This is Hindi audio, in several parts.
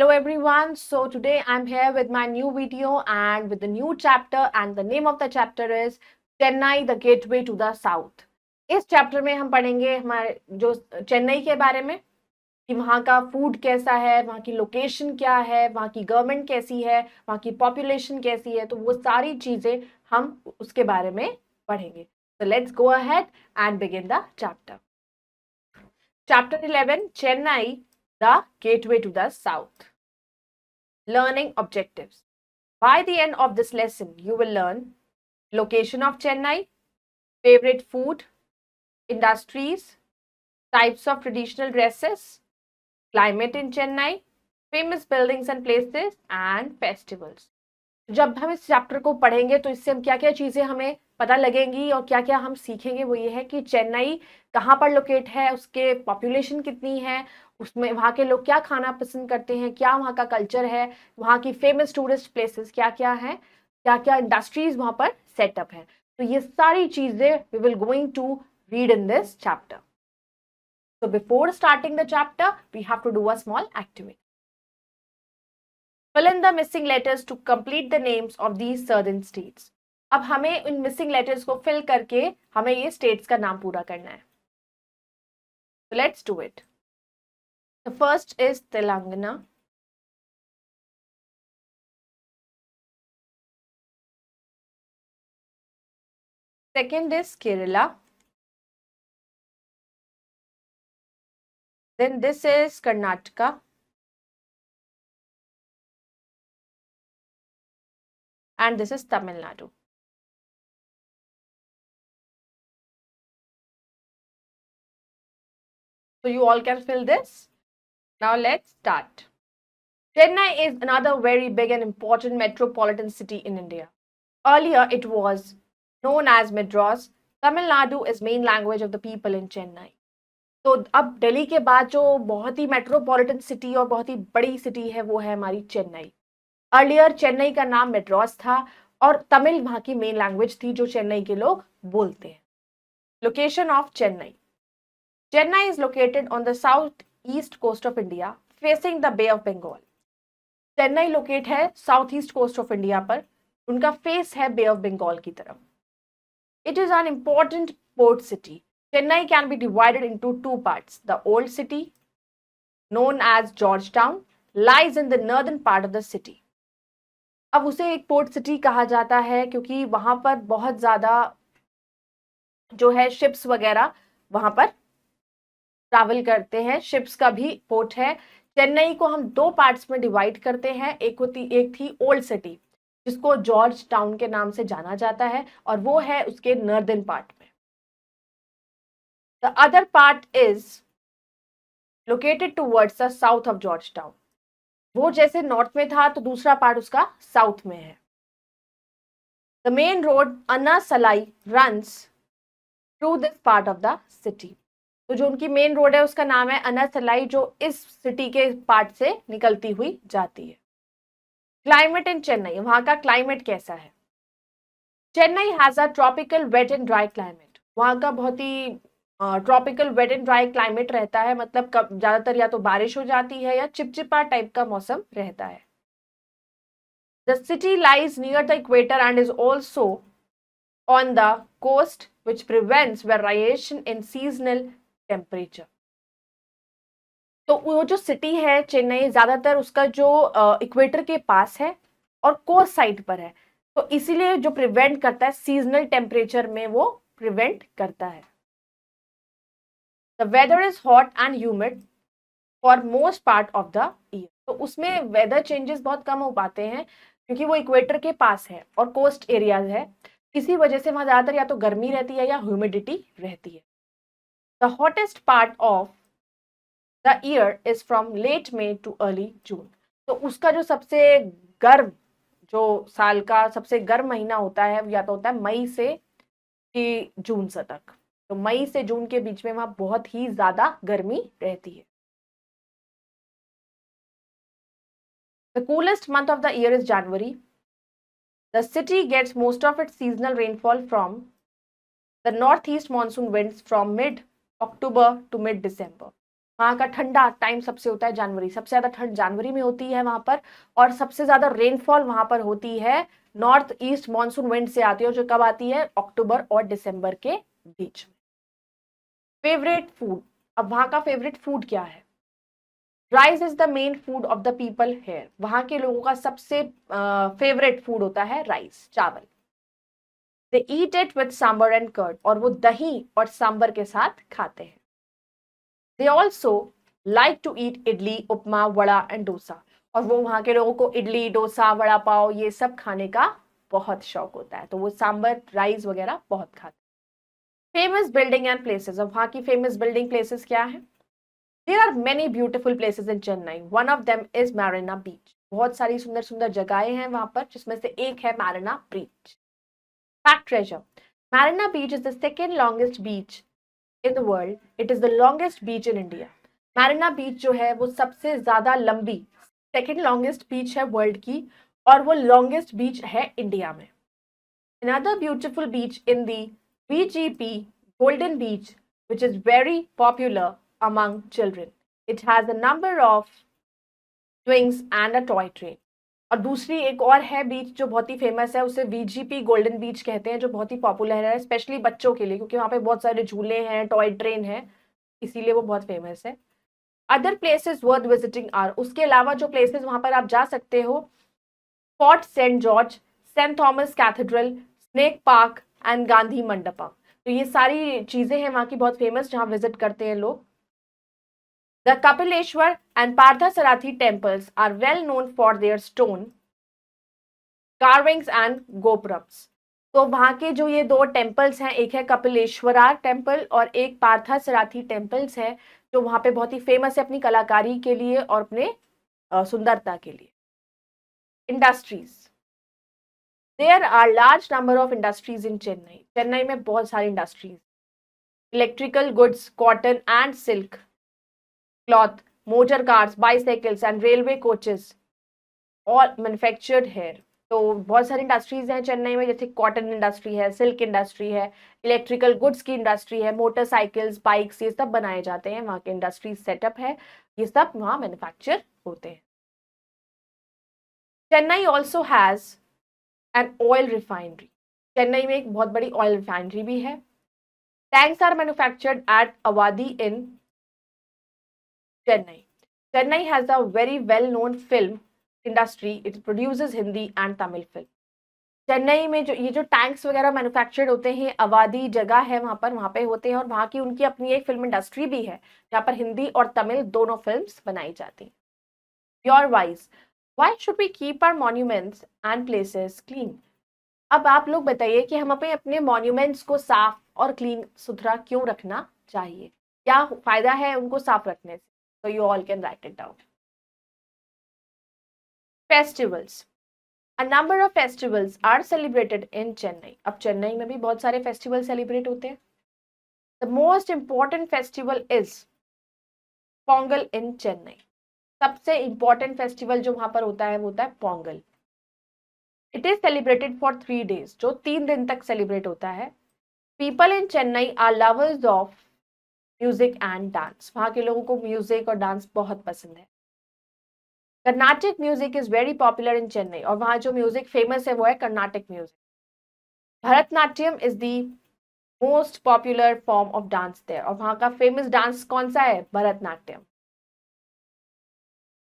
Hello everyone. So today I'm here with my new video and with the new chapter, and the name of the chapter is Chennai the Gateway to the South. इस चैप्टर में हम पढ़ेंगे हमारे जो चेन्नई के बारे में कि वहाँ का फूड कैसा है, वहाँ की लोकेशन क्या है, वहाँ की गवर्नमेंट कैसी है, वहाँ की पॉपुलेशन कैसी है, तो वो सारी चीजें हम उसके बारे में पढ़ेंगे. So let's go ahead and begin the chapter. Chapter 11, Chennai the Gateway to the South. Learning objectives. By the end of this lesson, you will learn location of Chennai, favorite food, industries, types of traditional dresses, climate in Chennai, famous buildings and places, and festivals. जब हम इस चैप्टर को पढ़ेंगे तो इससे हम क्या क्या चीज़ें हमें पता लगेंगी और क्या क्या हम सीखेंगे, वो ये है कि चेन्नई कहाँ पर लोकेट है, उसके पॉपुलेशन कितनी है, उसमें वहाँ के लोग क्या खाना पसंद करते हैं, क्या वहाँ का कल्चर है, वहाँ की फेमस टूरिस्ट प्लेसेस क्या क्या हैं, क्या क्या इंडस्ट्रीज वहाँ पर सेटअप है. तो ये सारी चीज़ें we will going to read in this chapter. So before starting the chapter, we have to do a small activity. Fill in the missing letters to complete the names of these southern states. अब हमें इन मिसिंग लेटर्स को फिल करके हमें ये स्टेट्स का नाम पूरा करना है. So let's do it. The first is Telangana. Second is Kerala. Then this is Karnataka. And this is Tamil Nadu. So you all can fill this. Now let's start. Chennai is another very big and important metropolitan city in India. Earlier it was known as Madras. Tamil Nadu is main language of the people in Chennai. तो अब दिल्ली के बाद जो बहुत ही मेट्रोपॉलिटन सिटी और बहुत ही बड़ी सिटी है वो है हमारी चेन्नई. अर्लियर चेन्नई का नाम मेड्रास था और तमिल वहाँ की मेन लैंग्वेज थी जो चेन्नई के लोग बोलते हैं. Location of Chennai. Chennai is located on the south east coast of India facing the bay of Bengal. Chennai locate है south east coast of India पर, उनका फेस है बे ऑफ बंगाल की तरफ. It is an important port city. Chennai can be divided into two parts. The old city, known as Georgetown, lies in the northern part of the city. अब उसे एक पोर्ट सिटी कहा जाता है क्योंकि वहां पर बहुत ज्यादा जो है शिप्स वगैरह वहां पर ट्रैवल करते हैं. शिप्स का भी पोर्ट है. चेन्नई को हम दो पार्ट्स में डिवाइड करते हैं. एक थी ओल्ड सिटी जिसको जॉर्ज टाउन के नाम से जाना जाता है और वो है उसके नॉर्दर्न पार्ट में. The other part is located towards the south of Georgetown. वो जैसे नॉर्थ में था तो दूसरा पार्ट उसका साउथ में है. The main road Anna Salai runs through this part of the city. तो जो उनकी मेन रोड है उसका नाम है अन्ना सलाई, जो इस सिटी के पार्ट से निकलती हुई जाती है. Climate in Chennai. वहां का क्लाइमेट कैसा है? Chennai has a tropical wet and dry climate. वहां का बहुत ही tropical wet and dry climate रहता है. मतलब ज्यादातर या तो बारिश हो जाती है या चिपचिपा टाइप का मौसम रहता है. The city lies near the equator and is also on the coast which prevents variation in seasonal temperature. तो वो जो सिटी है चेन्नई ज्यादातर उसका जो इक्वेटर के पास है और कोस्ट साइड पर है, तो इसीलिए जो प्रिवेंट करता है सीजनल टेम्परेचर में वो प्रिवेंट करता है. The weather is hot and humid for most part of the year. तो उसमें वेदर चेंजेस बहुत कम हो पाते हैं क्योंकि वो इक्वेटर के पास है और कोस्ट एरियाज है. इसी वजह से वहां ज्यादातर या तो गर्मी रहती है या ह्यूमिडिटी रहती है. The hottest part of the year is from late May to early June. तो उसका जो सबसे गर्म, जो साल का सबसे गर्म महीना होता है या तो होता है मई से जून से तक. तो मई से जून के बीच में वहां बहुत ही ज्यादा गर्मी रहती है. The coolest month of the year is January. The city gets most of its seasonal rainfall from the northeast monsoon winds from mid-October to mid-December. वहाँ का ठंडा टाइम सबसे होता है जनवरी, सबसे ज्यादा ठंड जनवरी में होती है वहां पर, और सबसे ज्यादा रेनफॉल वहां पर होती है नॉर्थ ईस्ट मानसून विंड से आती है, जो कब आती है, अक्टूबर और दिसंबर के बीच में। फेवरेट फूड, अब वहां का फेवरेट फूड क्या है? Rice is the main food of the people here, वहां के लोगों का सबसे फेवरेट फूड होता है राइस, चावल। They eat it with sambar and curd, और वो दही और सांबर के साथ खाते हैं। They also like to eat idli, upma, vada and dosa, और वो वहां के लोगों को इडली, डोसा, वड़ा पाव ये सब खाने का बहुत शौक होता है, तो वो सांबर राइस वगैरह बहुत खाते हैं। फेमस बिल्डिंग एंड प्लेसेस, और वहां की फेमस बिल्डिंग प्लेसेस क्या है? There are many beautiful places in Chennai, one of them is Marina beach, बहुत सारी सुंदर सुंदर जगहें हैं वहां पर, जिसमें से एक है Marina beach. Fact treasure, Marina beach is the second longest beach in the world, it is the longest beach in India. Marina beach जो है वो सबसे ज्यादा लंबी, सेकेंड लॉन्गेस्ट बीच है वर्ल्ड की, और वो लॉन्गेस्ट बीच है इंडिया में। Another beautiful beach in the VGP, Golden Beach, which is very popular among children. It has a number of swings and a toy train. और दूसरी एक और है बीच जो बहुत ही फेमस है, उसे VGP गोल्डन बीच कहते हैं, जो बहुत ही पॉपुलर है स्पेशली बच्चों के लिए, क्योंकि वहाँ पे बहुत सारे झूले हैं, टॉय ट्रेन है, इसीलिए वो बहुत फेमस है। Other places worth visiting are, उसके अलावा जो प्लेसेस वहां पर आप जा सकते हो, Fort Saint George, Saint Thomas Cathedral, Snake Park and Gandhi Mandapam, तो ये सारी चीजें हैं वहां की बहुत फेमस, जहां विजिट करते हैं लोग। The Kapaleeshwar and Parthasarathy temples are well known for their stone carvings and gopurams, तो वहां के जो ये दो टेम्पल्स हैं, एक है कपिलेश्वरा टेम्पल और एक पार्थासारथी टेम्पल्स है, जो वहां पे बहुत ही फेमस है अपनी कलाकारी के लिए और अपने सुंदरता के लिए। Industries, there are large number of industries in Chennai, Chennai में बहुत सारी industries, electrical goods, cotton and silk cloth, motor cars, bicycles and railway coaches all manufactured here, तो बहुत सारी इंडस्ट्रीज हैं चेन्नई में, जैसे कॉटन इंडस्ट्री है, सिल्क इंडस्ट्री है, इलेक्ट्रिकल गुड्स की इंडस्ट्री है, मोटरसाइकिल्स, बाइक्स, ये सब बनाए जाते हैं, वहाँ के इंडस्ट्रीज सेटअप है, ये सब वहाँ मैन्युफैक्चर होते हैं। Chennai also has an oil refinery, Chennai में एक बहुत बड़ी ऑयल रिफाइनरी भी है। Tanks are manufactured at Avadi in Chennai. Chennai has a very well known film industry, it produces Hindi and Tamil film. Chennai में जो ये जो टैंक्स वगैरह मैन्युफैक्चर्ड होते हैं, अवादी जगह है वहां पे होते हैं, और वहां की उनकी अपनी एक फिल्म इंडस्ट्री भी है, जहाँ पर हिंदी और तमिल दोनों फिल्म्स बनाई जाती हैं। Your wise, why should we keep our monuments and places clean? अब आप लोग बताइए कि हम अपने अपने मॉन्यूमेंट्स को साफ और क्लीन सुथरा क्यों रखना चाहिए, क्या फायदा है उनको साफ रखने से? तो you all can write it down. Festivals, A number of festivals are celebrated in Chennai. अब चेन्नई में भी बहुत सारे फेस्टिवल सेलिब्रेट होते हैं। The most important festival is Pongal in Chennai. सबसे इंपॉर्टेंट फेस्टिवल जो वहां पर होता है वो होता है Pongal. It is celebrated for 3 days, जो 3 दिन तक सेलिब्रेट होता है। People in Chennai are lovers of music and dance, वहां के लोगों को म्यूजिक और डांस बहुत पसंद है। Carnatic music is very popular in Chennai, और वहां जो म्यूजिक फेमस है वो है Carnatic music. Bharatanatyam is the most popular form of dance there, और वहां का फेमस डांस कौन सा है? Bharatanatyam.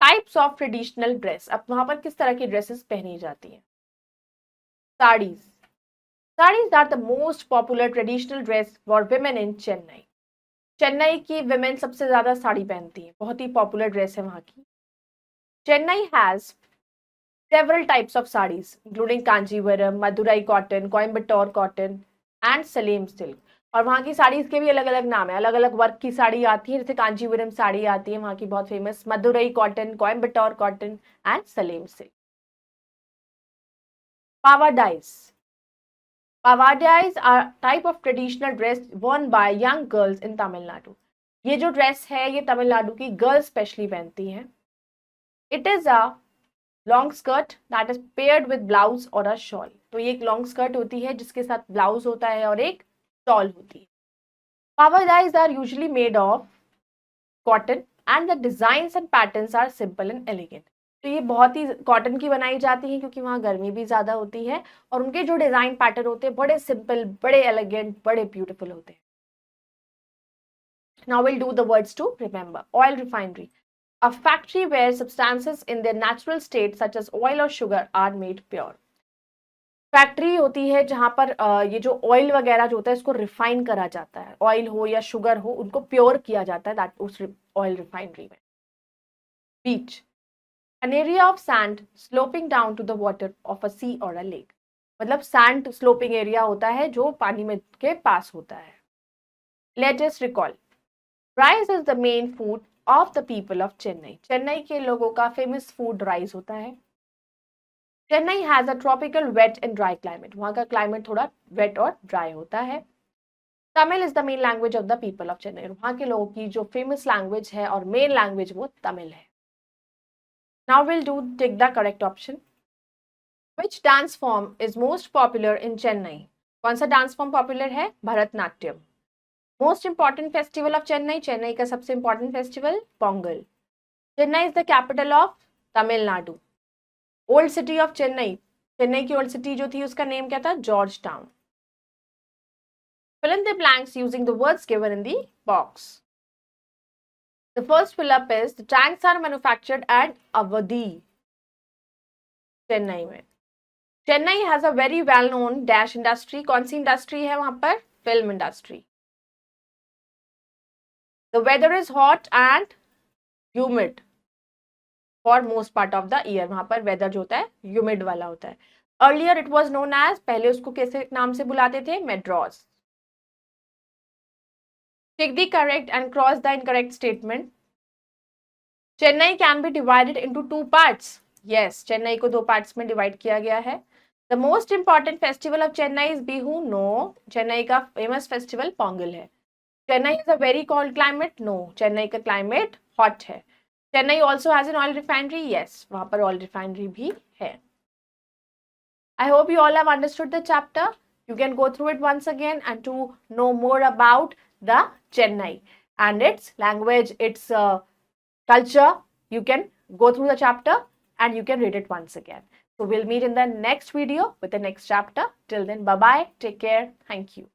Types of traditional dress, अब वहां पर किस तरह की ड्रेसेस पहनी जाती हैं? Saris, saris are the most popular traditional dress for women in Chennai. Chennai की विमेन सबसे ज्यादा साड़ी पहनती है, बहुत ही पॉपुलर ड्रेस है वहां की। Chennai has several types of sarees, including Kanjivaram, Madurai cotton, Coimbatore cotton, and Salem silk. और वहाँ की साड़ीज के भी अलग अलग नाम है, अलग अलग वर्क की साड़ी आती है, जैसे कांजीवरम साड़ी आती है वहाँ की बहुत famous, Madurai cotton, Coimbatore cotton and Salem silk. Pavadais, pavadais are type of traditional dress worn by young girls in Tamil Nadu. ये जो ड्रेस है ये तमिलनाडु की गर्ल्स स्पेशली पहनती हैं। It is a long skirt that is paired with blouse और अ शॉल, तो ये एक लॉन्ग स्कर्ट होती है जिसके साथ ब्लाउज होता है और एक शॉल होती है। Pavadais are usually made of cotton and the designs and patterns are simple and elegant. तो ये बहुत ही कॉटन की बनाई जाती है क्योंकि वहाँ गर्मी भी ज़्यादा होती है और उनके जो डिज़ाइन पैटर्न होते हैं बड़े सिंपल, बड़े एलिगेंट, बड़े ब्यूटीफुल होते हैं. Now we'll do the words to remember. Oil refinery. A factory where substances in their natural state such as oil or sugar are made pure. Factory होती है जहां पर ये जो ऑयल वगैरह जो होता है इसको रिफाइन करा जाता है. ऑयल हो या शुगर हो उनको प्योर किया जाता है दैट उस ऑयल रिफाइनरी में. बीच. An area of sand sloping down to the water of a sea or a lake. मतलब सैंड स्लोपिंग एरिया होता है जो पानी में के पास होता है. Let us recall. Rice is the main food of the people of Chennai. Chennai के लोगों का फेमस फूड राइस होता है. Chennai has a tropical wet and dry climate. वहाँ का क्लाइमेट थोड़ा वेट और ड्राई होता है. Tamil is the main language of the people of Chennai. वहाँ के लोगों की जो फेमस लैंग्वेज है और मेन लैंग्वेज वो तमिल है. Now we'll take the correct option. Which dance form is most popular in Chennai? कौन सा डांस फॉर्म पॉपुलर है? Bharatanatyam. Most important festival of Chennai. Chennai का सबसे important festival Pongal. Chennai is the capital of Tamil Nadu. Old city of Chennai. Chennai की ओल्ड सिटी जो थी उसका नेम क्या था? George town. Fill in the blanks using the words given in the box. The first fill-up is the tanks are manufactured at Awadhi, Chennai में. Chennai has a very well-known dash industry. कौन सी इंडस्ट्री है वहां पर? Film industry. The weather is hot and humid for most part of the year. वहां पर वेदर जो होता है humid वाला होता है. Earlier it was known as, पहले उसको कैसे नाम से बुलाते थे? Madras. Tick the correct and cross the incorrect statement. Chennai can be divided into two parts. Yes, Chennai को दो parts में divide किया गया है. The most important festival of Chennai is Bihu. No, Chennai का famous festival पोंगल है. Chennai is a very cold climate. No, Chennai का climate hot है. Chennai also has an oil refinery. Yes, वहाँ पर oil refinery भी है. I hope you all have understood the chapter. You can go through it once again and to know more about the Chennai and its language, its culture. You can go through the chapter and you can read it once again. So we'll meet in the next video with the next chapter. Till then, bye-bye. Take care. Thank you.